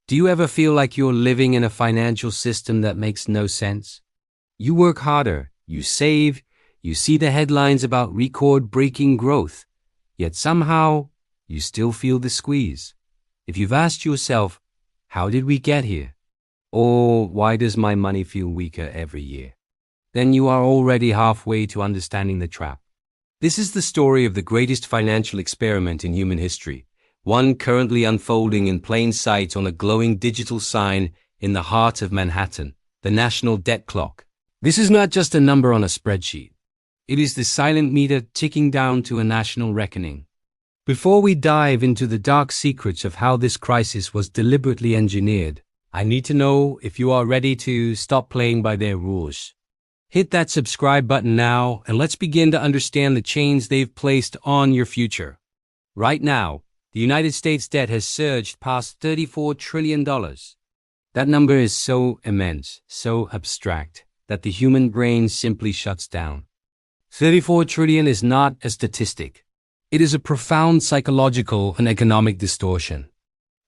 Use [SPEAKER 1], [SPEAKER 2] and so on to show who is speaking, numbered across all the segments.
[SPEAKER 1] Do you ever feel like you're living in a financial system that makes no sense? You work harder, you save, you see the headlines about record-breaking growth, yet somehow you still feel the squeeze. If you've asked yourself, how did we get here? Or why does my money feel weaker every year? Then you are already halfway to understanding the trap. This is the story of the greatest financial experiment in human history, one currently unfolding in plain sight on a glowing digital sign in the heart of Manhattan, the national debt clock. This is not just a number on a spreadsheet. It is the silent meter ticking down to a national reckoning. Before we dive into the dark secrets of how this crisis was deliberately engineered, I need to know if you are ready to stop playing by their rules. Hit that subscribe button now, and let's begin to understand the chains they've placed on your future. Right now, the United States debt has surged past $34 trillion. That number is so immense, so abstract, that the human brain simply shuts down. 34 trillion is not a statistic. It is a profound psychological and economic distortion.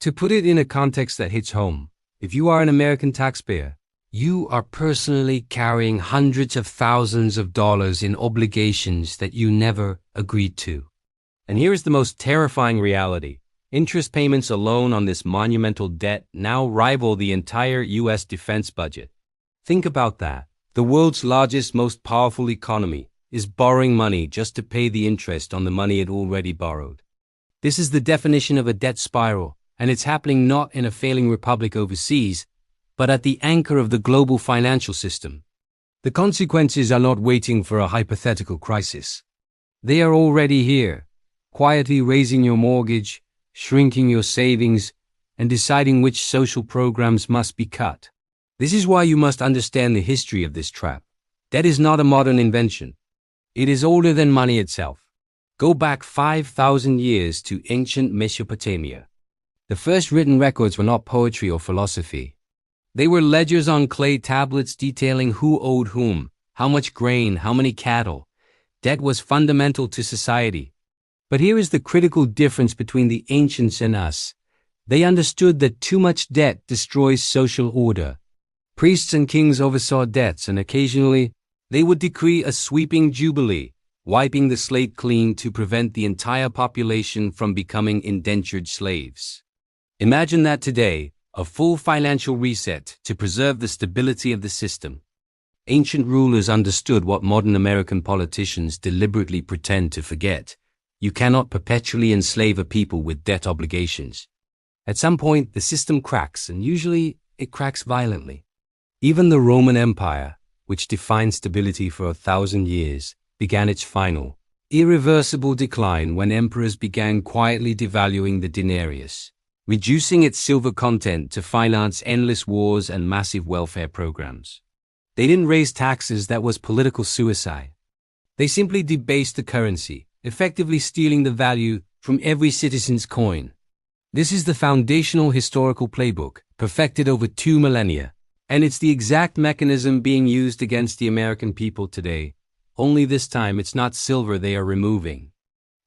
[SPEAKER 1] To put it in a context that hits home, if you are an American taxpayer, you are personally carrying hundreds of thousands of dollars in obligations that you never agreed to. And here is the most terrifying reality. Interest payments alone on this monumental debt now rival the entire U.S. defense budget. Think about that. The world's largest, most powerful economy is borrowing money just to pay the interest on the money it already borrowed. This is the definition of a debt spiral, and it's happening not in a failing republic overseas, but at the anchor of the global financial system. The consequences are not waiting for a hypothetical crisis. They are already here, quietly raising your mortgage, shrinking your savings, and deciding which social programs must be cut. This is why you must understand the history of this trap. Debt is not a modern invention. It is older than money itself. Go back 5,000 years to ancient Mesopotamia. The first written records were not poetry or philosophy. They were ledgers on clay tablets detailing who owed whom, how much grain, how many cattle. Debt was fundamental to society. But here is the critical difference between the ancients and us. They understood that too much debt destroys social order. Priests and kings oversaw debts, and occasionally they would decree a sweeping Jubilee, wiping the slate clean to prevent the entire population from becoming indentured slaves. Imagine that today, a full financial reset to preserve the stability of the system. Ancient rulers understood what modern American politicians deliberately pretend to forget. You cannot perpetually enslave a people with debt obligations. At some point, the system cracks, and usually it cracks violently. Even the Roman Empire, which defined stability for 1,000 years, began its final, irreversible decline when emperors began quietly devaluing the denarius, reducing its silver content to finance endless wars and massive welfare programs. They didn't raise taxes. That was political suicide. They simply debased the currency, effectively stealing the value from every citizen's coin. This is the foundational historical playbook, perfected over 2 millennia, and it's the exact mechanism being used against the American people today. Only this time it's not silver they are removing.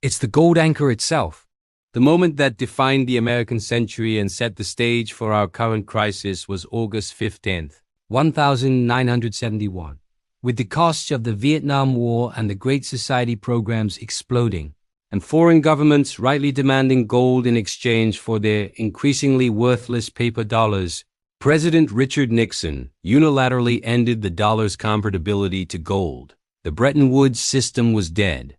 [SPEAKER 1] It's the gold anchor itself. The moment that defined the American century and set the stage for our current crisis was August 15th, 1971. With the costs of the Vietnam War and the Great Society programs exploding, and foreign governments rightly demanding gold in exchange for their increasingly worthless paper dollars, President Richard Nixon unilaterally ended the dollar's convertibility to gold. The Bretton Woods system was dead.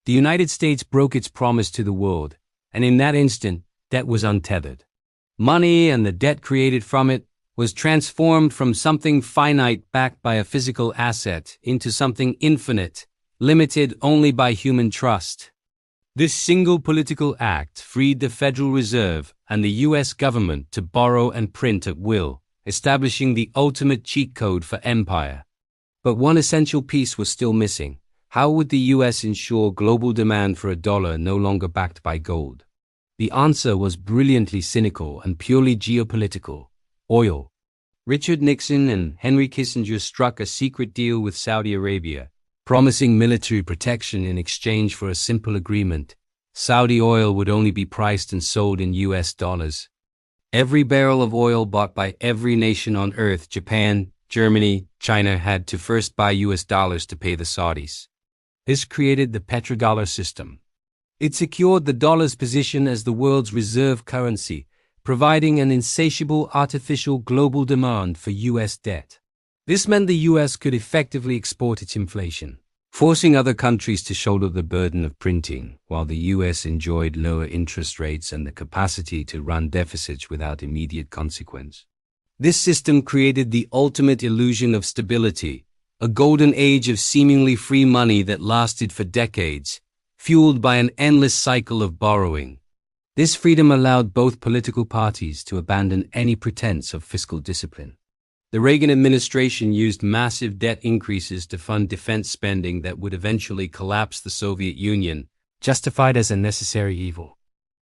[SPEAKER 1] The United States broke its promise to the world, and in that instant, debt was untethered. Money and the debt created from it was transformed from something finite backed by a physical asset into something infinite, limited only by human trust. This single political act freed the Federal Reserve and the U.S. government to borrow and print at will, establishing the ultimate cheat code for empire. But one essential piece was still missing. How would the U.S. ensure global demand for a dollar no longer backed by gold? The answer was brilliantly cynical and purely geopolitical: oil. Richard Nixon and Henry Kissinger struck a secret deal with Saudi Arabia, promising military protection in exchange for a simple agreement. Saudi oil would only be priced and sold in US dollars. Every barrel of oil bought by every nation on earth, Japan, Germany, China, had to first buy US dollars to pay the Saudis. This created the petrodollar system. It secured the dollar's position as the world's reserve currency, providing an insatiable artificial global demand for US debt. This meant the US could effectively export its inflation, forcing other countries to shoulder the burden of printing, while the US enjoyed lower interest rates and the capacity to run deficits without immediate consequence. This system created the ultimate illusion of stability, a golden age of seemingly free money that lasted for decades, fueled by an endless cycle of borrowing. This freedom allowed both political parties to abandon any pretense of fiscal discipline. The Reagan administration used massive debt increases to fund defense spending that would eventually collapse the Soviet Union, justified as a necessary evil.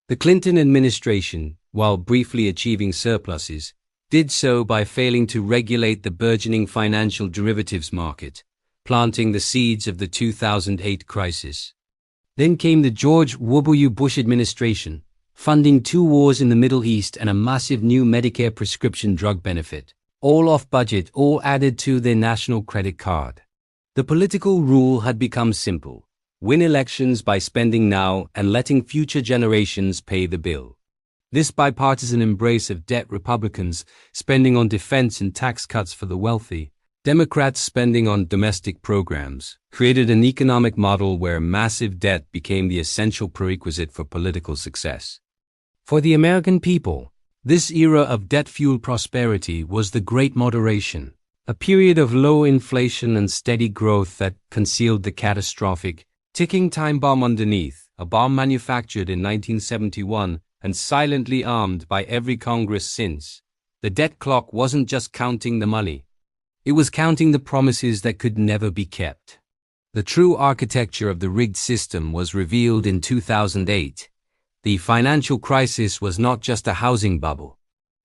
[SPEAKER 1] The Clinton administration, while briefly achieving surpluses, did so by failing to regulate the burgeoning financial derivatives market, planting the seeds of the 2008 crisis. Then came the George W. Bush administration, funding 2 wars in the Middle East and a massive new Medicare prescription drug benefit, all off budget, all added to their national credit card. The political rule had become simple: win elections by spending now and letting future generations pay the bill. This bipartisan embrace of debt, Republicans spending on defense and tax cuts for the wealthy, Democrats spending on domestic programs, created an economic model where massive debt became the essential prerequisite for political success. For the American people, this era of debt-fueled prosperity was the Great Moderation, a period of low inflation and steady growth that concealed the catastrophic, ticking time bomb underneath, a bomb manufactured in 1971 and silently armed by every Congress since. The debt clock wasn't just counting the money. It was counting the promises that could never be kept. The true architecture of the rigged system was revealed in 2008. The financial crisis was not just a housing bubble.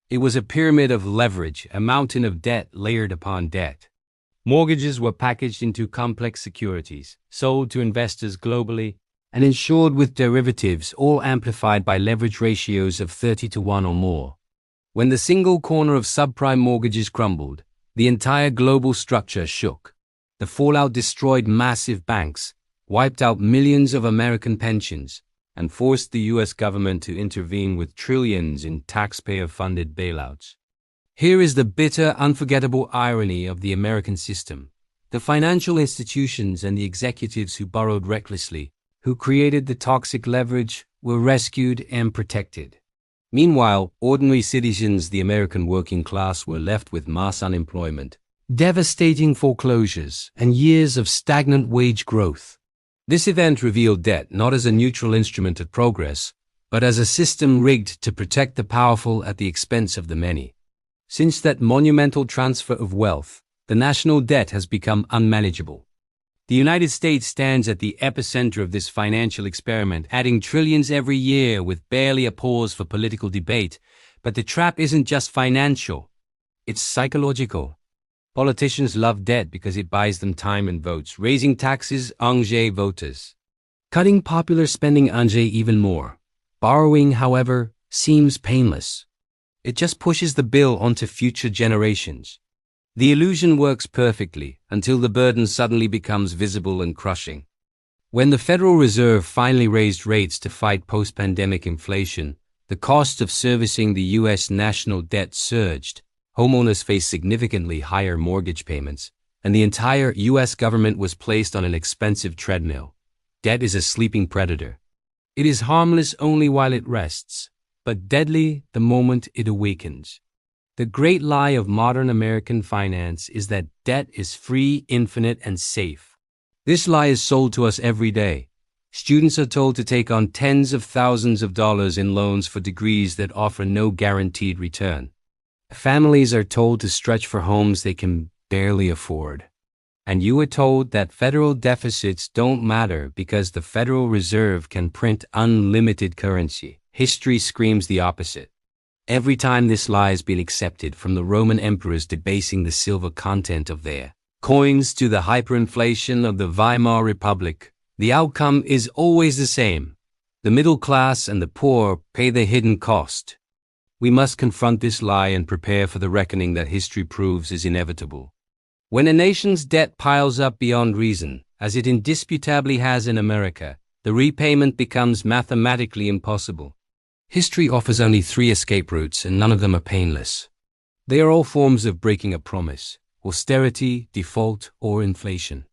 [SPEAKER 1] It was a pyramid of leverage, a mountain of debt layered upon debt. Mortgages were packaged into complex securities, sold to investors globally, and insured with derivatives, all amplified by leverage ratios of 30-to-1 or more. When the single corner of subprime mortgages crumbled, the entire global structure shook. The fallout destroyed massive banks, wiped out millions of American pensions, and forced the US government to intervene with trillions in taxpayer-funded bailouts. Here is the bitter, unforgettable irony of the American system. The financial institutions and the executives who borrowed recklessly, who created the toxic leverage, were rescued and protected. Meanwhile, ordinary citizens, the American working class, were left with mass unemployment, devastating foreclosures, and years of stagnant wage growth. This event revealed debt not as a neutral instrument of progress, but as a system rigged to protect the powerful at the expense of the many. Since that monumental transfer of wealth, the national debt has become unmanageable. The United States stands at the epicenter of this financial experiment, adding trillions every year with barely a pause for political debate. But the trap isn't just financial, it's psychological. Politicians love debt because it buys them time and votes. Raising taxes engages voters. Cutting popular spending engages even more. Borrowing, however, seems painless. It just pushes the bill onto future generations. The illusion works perfectly until the burden suddenly becomes visible and crushing. When the Federal Reserve finally raised rates to fight post-pandemic inflation, the cost of servicing the U.S. national debt surged. Homeowners faced significantly higher mortgage payments, and the entire U.S. government was placed on an expensive treadmill. Debt is a sleeping predator. It is harmless only while it rests, but deadly the moment it awakens. The great lie of modern American finance is that debt is free, infinite, and safe. This lie is sold to us every day. Students are told to take on tens of thousands of dollars in loans for degrees that offer no guaranteed return. Families are told to stretch for homes they can barely afford. And you are told that federal deficits don't matter because the Federal Reserve can print unlimited currency. History screams the opposite. Every time this lie has been accepted, from the Roman emperors debasing the silver content of their coins to the hyperinflation of the Weimar Republic, the outcome is always the same. The middle class and the poor pay the hidden cost. We must confront this lie and prepare for the reckoning that history proves is inevitable. When a nation's debt piles up beyond reason, as it indisputably has in America, the repayment becomes mathematically impossible. History offers only 3 escape routes, and none of them are painless. They are all forms of breaking a promise: austerity, default, or inflation.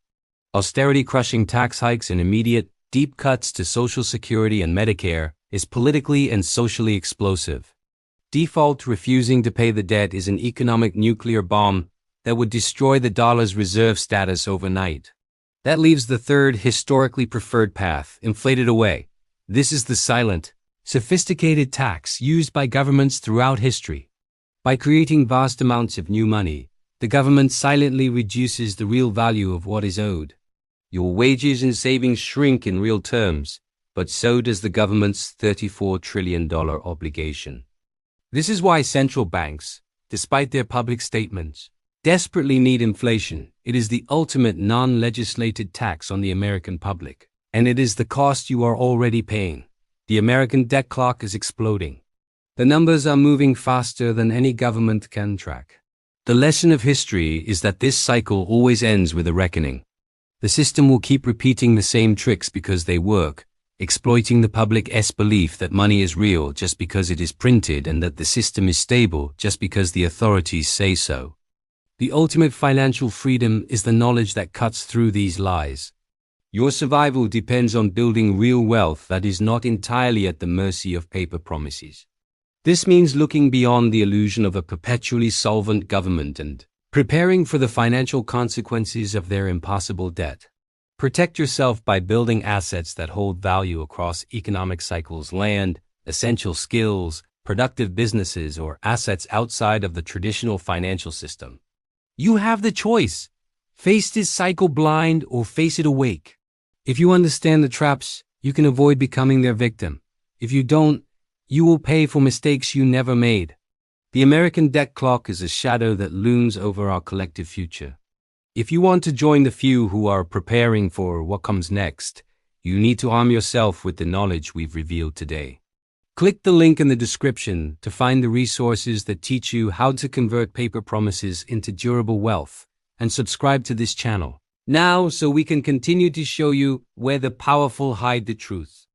[SPEAKER 1] Austerity, crushing tax hikes and immediate, deep cuts to Social Security and Medicare, is politically and socially explosive. Default, refusing to pay the debt, is an economic nuclear bomb that would destroy the dollar's reserve status overnight. That leaves the third, historically preferred path, inflated away. This is the silent, sophisticated tax used by governments throughout history. By creating vast amounts of new money, the government silently reduces the real value of what is owed. Your wages and savings shrink in real terms, but so does the government's $34 trillion obligation. This is why central banks, despite their public statements, desperately need inflation. It is the ultimate non-legislated tax on the American public, and it is the cost you are already paying. The American debt clock is exploding. The numbers are moving faster than any government can track. The lesson of history is that this cycle always ends with a reckoning. The system will keep repeating the same tricks because they work, exploiting the public's belief that money is real just because it is printed and that the system is stable just because the authorities say so. The ultimate financial freedom is the knowledge that cuts through these lies. Your survival depends on building real wealth that is not entirely at the mercy of paper promises. This means looking beyond the illusion of a perpetually solvent government and preparing for the financial consequences of their impossible debt. Protect yourself by building assets that hold value across economic cycles: land, essential skills, productive businesses, or assets outside of the traditional financial system. You have the choice. Face this cycle blind or face it awake. If you understand the traps, you can avoid becoming their victim. If you don't, you will pay for mistakes you never made. The American debt clock is a shadow that looms over our collective future. If you want to join the few who are preparing for what comes next, you need to arm yourself with the knowledge we've revealed today. Click the link in the description to find the resources that teach you how to convert paper promises into durable wealth, and subscribe to this channel now so we can continue to show you where the powerful hide the truth.